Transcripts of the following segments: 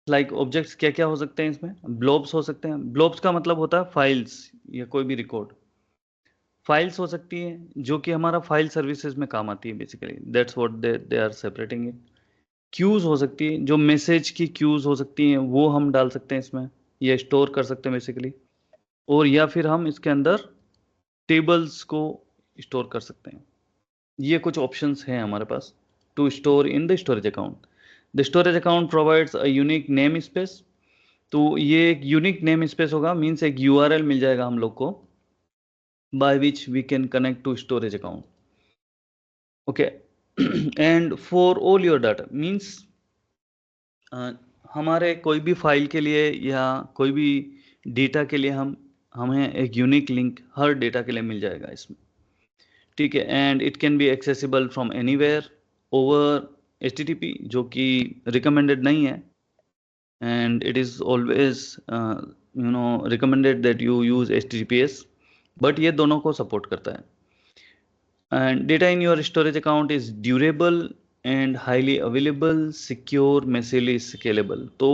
Like objects क्या क्या हो सकते हैं इसमें? ब्लॉब्स हो सकते हैं। ब्लॉब्स का मतलब होता है फाइल्स या कोई भी रिकॉर्ड। फाइल्स हो सकती है जो कि हमारा फाइल सर्विसेज में काम आती है basically, that's what they are separating it. Queues हो सकती है, जो मैसेज की क्यूज हो सकती हैं वो हम डाल सकते हैं इसमें, या स्टोर कर सकते हैं बेसिकली। और या फिर हम इसके अंदर टेबल्स को स्टोर कर सकते हैं। ये कुछ ऑप्शंस हैं हमारे पास to store in the storage account. The storage account provides a unique name space. तो ये एक यूनिक नेम स्पेस होगा, मीन्स एक यूआरएल मिल जाएगा हम लोग को, by which we can connect to storage account. Okay. And for all your data, means हमारे कोई भी फाइल के लिए या कोई भी डेटा के लिए हमें एक यूनिक लिंक हर डेटा के लिए मिल जाएगा इसमें। ठीक है। And it can be accessible from anywhere over HTTP, जो कि रिकमेंडेड नहीं है। And it is always recommended that you use HTTPS, but ये दोनों को सपोर्ट करता है। And data in your storage account is durable and highly available, secure, massively scalable. तो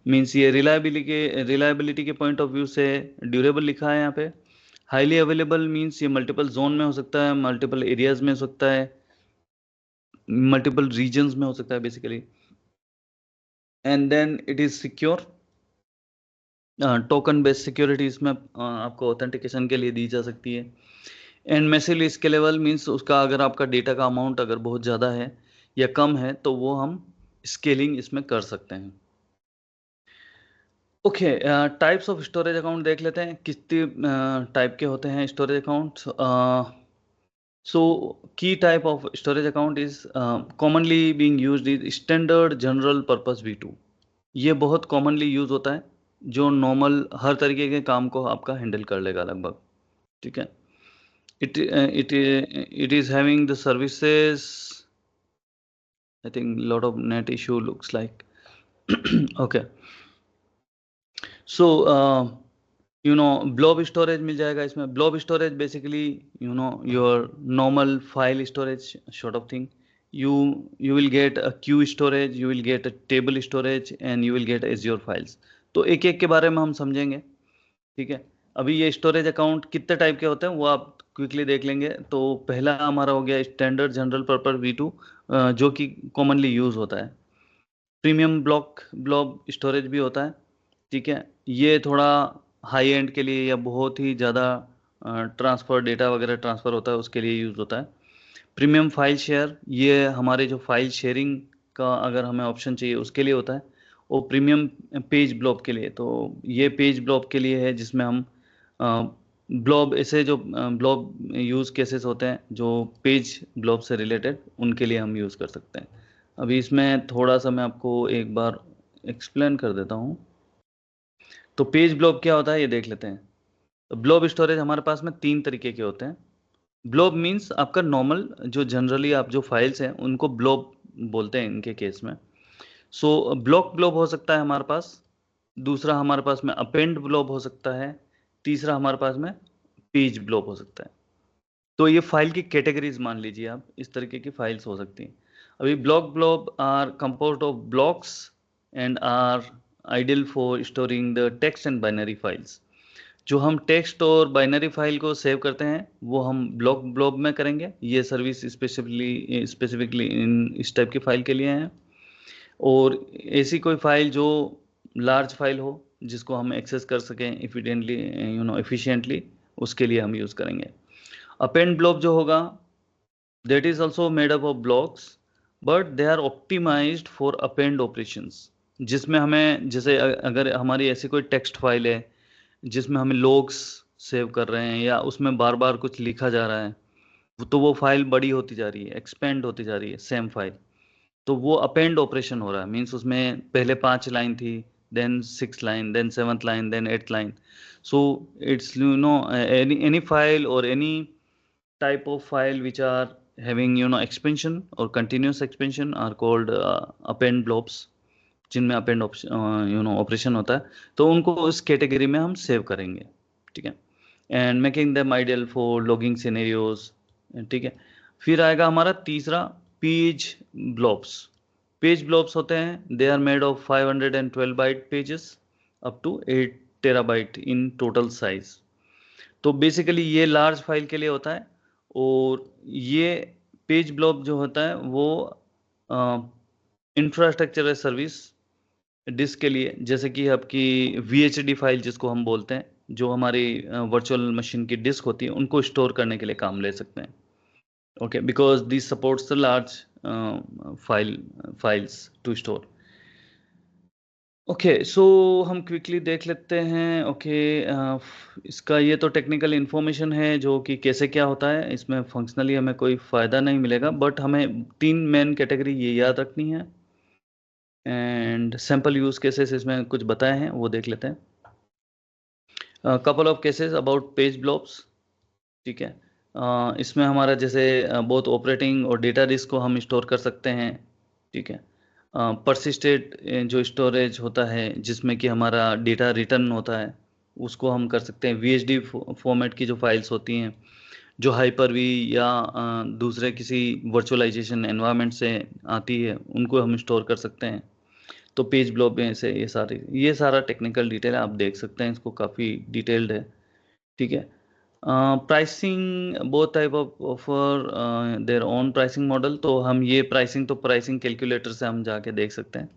मीन्स ये रिलायबिलिटी के पॉइंट ऑफ व्यू से ड्यूरेबल लिखा है यहाँ पे। हाईली अवेलेबल मीन्स ये मल्टीपल जोन में हो सकता है, मल्टीपल एरियाज में हो सकता है, मल्टीपल रीजन्स में हो सकता है basically. And then it is secure. Token based security इसमें आपको ऑथेंटिकेशन के लिए दी जा सकती है। एंड मैसिवली स्केलेबल मीन्स उसका अगर आपका डेटा का अमाउंट अगर बहुत ज़्यादा है या कम है तो वो हम स्केलिंग इसमें कर सकते हैं। Okay, types of storage account देख लेते हैं, कितने टाइप के होते हैं स्टोरेज अकाउंट्स। सो की type of storage account is commonly being used is standard general purpose V2। ये बहुत कॉमनली यूज होता है, जो नॉर्मल हर तरीके के काम को आपका हैंडल कर लेगा लगभग। ठीक है। it is having the services. I think lot of net issue looks like. Okay. So blob storage मिल जाएगा इसमें। blob storage basically your normal file storage sort of thing. You will get a queue storage, you will get a table storage, and you will get Azure files. तो एक एक के बारे में हम समझेंगे। ठीक है। अभी ये स्टोरेज अकाउंट कितने टाइप के होते हैं वो आप क्विकली देख लेंगे। तो पहला हमारा हो गया स्टैंडर्ड जनरल पर्पस V2, जो कि कॉमनली यूज होता है। प्रीमियम ब्लॉब स्टोरेज भी होता है। ठीक है। ये थोड़ा हाई एंड के लिए या बहुत ही ज़्यादा ट्रांसफ़र डेटा वगैरह ट्रांसफ़र होता है उसके लिए यूज़ होता है। प्रीमियम फाइल शेयर, ये हमारे जो फाइल शेयरिंग का अगर हमें ऑप्शन चाहिए उसके लिए होता है। और प्रीमियम पेज ब्लॉब के लिए, तो ये पेज ब्लॉब के लिए है जिसमें हम ब्लॉब, ऐसे जो ब्लॉब यूज़ केसेस होते हैं जो पेज ब्लॉब से रिलेटेड, उनके लिए हम यूज़ कर सकते हैं। अभी इसमें थोड़ा सा मैं आपको एक बार एक्सप्लेन कर देता हूँ। तो पेज ब्लॉब क्या होता है ये देख लेते हैं। तो ब्लॉब स्टोरेज हमारे पास में 3 तरीके के होते हैं। ब्लॉब मीन्स आपका नॉर्मल जो जनरली आप जो फाइल्स हैं उनको ब्लॉब बोलते हैं इनके केस में। सो ब्लॉक ब्लॉब हो सकता है हमारे पास। दूसरा हमारे पास में अपेंड ब्लॉब हो सकता है। तीसरा हमारे पास में पेज ब्लॉब हो सकता है। तो ये फाइल की कैटेगरीज मान लीजिए आप, इस तरीके की फाइल्स हो सकती हैं। अभी block blob are composed of blocks and are ideal for storing the text and binary files. जो हम टेक्स्ट और बाइनरी फाइल को सेव करते हैं वो हम ब्लॉक ब्लॉब में करेंगे। ये सर्विस स्पेसिफिकली इन इस टाइप की फाइल के लिए हैं। और ऐसी कोई फाइल जो लार्ज फाइल हो जिसको हम एक्सेस कर सकें इफिडेंटली एफिशिएंटली, उसके लिए हम यूज़ करेंगे। अपेंड ब्लॉब जो होगा that is also made up of blocks, but they are optimized for append operations। जिसमें हमें जैसे अगर हमारी ऐसी कोई टेक्स्ट फाइल है जिसमें हमें लॉग्स सेव कर रहे हैं या उसमें बार बार कुछ लिखा जा रहा है, तो वो फाइल बड़ी होती जा रही है, एक्सपेंड होती जा रही है सेम फाइल। तो वो अपेंड ऑपरेशन हो रहा है, मीन्स उसमें पहले 5 लाइन थी, then 6 line, then 7th line, then 8th line. So it's any file और any type of file which are having expansion or continuous expansion are called append blobs, जिनमें append operation होता है। तो उनको इस कैटेगरी में हम सेव करेंगे। ठीक है। And making them ideal for logging scenarios. ठीक है। फिर आएगा हमारा तीसरा पेज ब्लॉब्स। पेज ब्लॉब्स होते हैं, they are made of 512 byte pages up to 8 terabyte in total size. तो बेसिकली ये लार्ज फाइल के लिए होता है, और ये पेज ब्लॉब जो होता है वो इंफ्रास्ट्रक्चर एज सर्विस डिस्क के लिए, जैसे कि आपकी VHD फाइल जिसको हम बोलते हैं, जो हमारी वर्चुअल मशीन की डिस्क होती है, उनको स्टोर करने के लिए काम ले सकते हैं। Okay, because this supports the large files to store. Okay, so हम क्विकली देख लेते हैं। ओके, इसका ये तो टेक्निकल इन्फॉर्मेशन है जो कि कैसे क्या होता है, इसमें फंक्शनली हमें कोई फ़ायदा नहीं मिलेगा, बट हमें 3 मेन कैटेगरी ये याद रखनी है, एंड सैम्पल यूज़ केसेस इसमें कुछ बताए हैं, वो देख लेते हैं। Couple of cases about page blobs, ठीक है। इसमें हमारा जैसे बहुत ऑपरेटिंग और डेटा डिस्क को हम स्टोर कर सकते हैं, ठीक है। परसिस्टेड जो स्टोरेज होता है जिसमें कि हमारा डेटा रिटर्न होता है, उसको हम कर सकते हैं। VHD फॉर्मेट की जो फाइल्स होती हैं, जो हाइपर-वी या दूसरे किसी वर्चुअलाइजेशन एनवायरनमेंट से आती है, उनको हम स्टोर कर सकते हैं। तो पेज ब्लॉब में से ये सारा टेक्निकल डिटेल आप देख सकते हैं, इसको काफ़ी डिटेल्ड है, ठीक है। Pricing, both type of offer their own pricing model. तो हम ये प्राइसिंग तो प्राइसिंग कैलकुलेटर से हम जाके देख सकते हैं,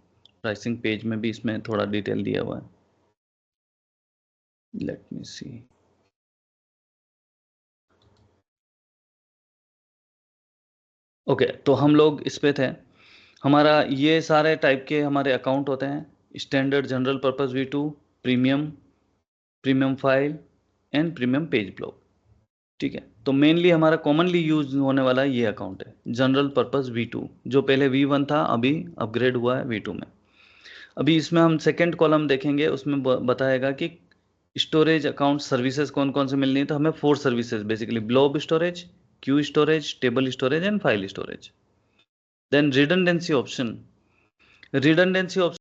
प्राइसिंग पेज में भी इसमें थोड़ा डिटेल दिया हुआ है। लेट मी सी। ओके, तो हम लोग इस पे थे। हमारा ये सारे टाइप के हमारे अकाउंट होते हैं, standard, general purpose V2, premium, premium file and premium page block, ठीक है। तो मेनली हमारा कॉमनली यूज होने वाला ये अकाउंट है, जनरल पर्पस V2, जो पहले V1 था, अभी अपग्रेड हुआ है V2 में। अभी इसमें हम सेकंड कॉलम देखेंगे, उसमें बताएगा कि स्टोरेज अकाउंट सर्विसेज कौन कौन से मिलनी है। तो हमें 4 services basically, blob storage, queue storage, table storage and file storage. Then redundancy option, redundancy option